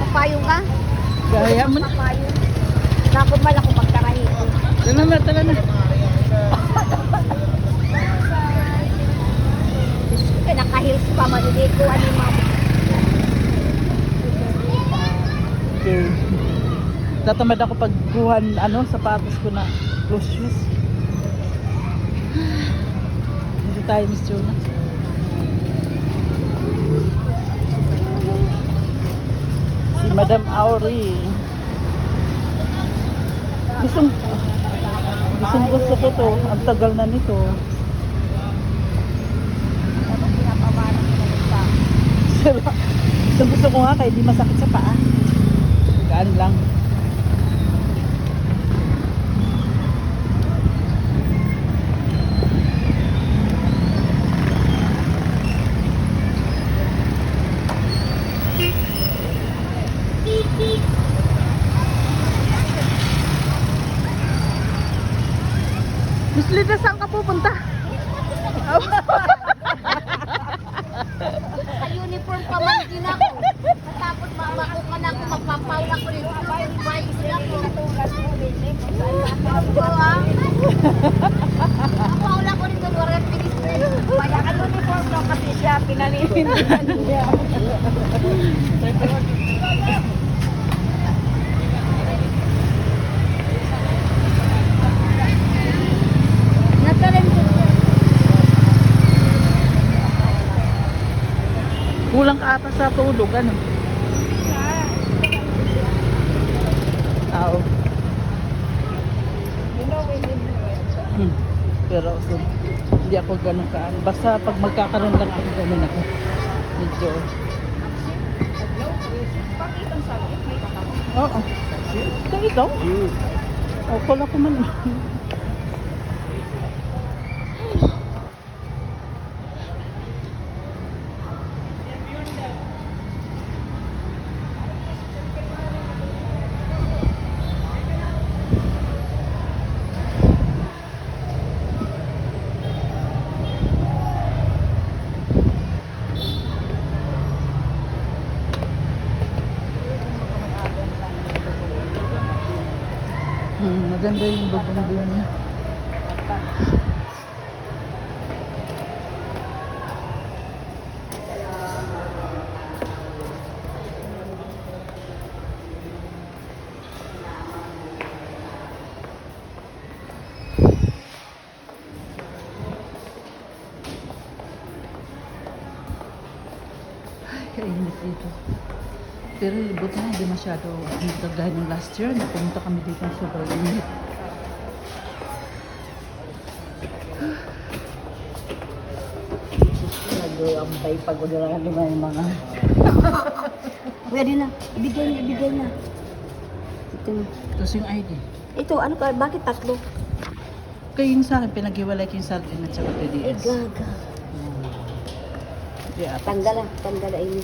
Magpapayong ka? Gaya mo na. Magpapayong. Nakumal ako magkarahi. Tala na, tala na. Kaya nakahils pa maliliit ko. Ano yung mama? Okay. Tatamad ako pagkuhan, sapatos ko na close shoes. Dito tayo, Miss Jonah. Si Madam Auri. Gusto ko to. Ang tagal na nito. Anong pinapawaran ko na pa? Gusto ko nga kaya di masakit sa paa. Gaan lang. Miss Lida, saan ka pupunta? Sa uniform pa man din ako. Matapos mamako ka na ako, magpapaula ko rin. Bayis na ako. Mapaula ko rin doon. Walang pinis-pinis. Kaya ang uniform daw kasi siya. Pinalimintihan niya. Kulang ka ata sa tulog, ano? Oo. Pero hindi ako ganun ka. Basta pag magkakaroon lang ako, ganun ako. Medyo. Oo. Ito, ito? Oo, pala ko man. Maganda yung bubong doon niya. Kainit dito. Pero buti na hindi masyado gaya ng last year na pumunta kami dito ng sobrang init. Nag-ambay pagod na naman yung mga Pwede na. Ibigay na. Ito na. tapos yung ID. Ito, ano ka? Bakit tatlo? Kaya yun sa akin, pinag-iwalay ko yung sardine at saka Eh, PDS. gaga. Yeah. Tanggal na ini.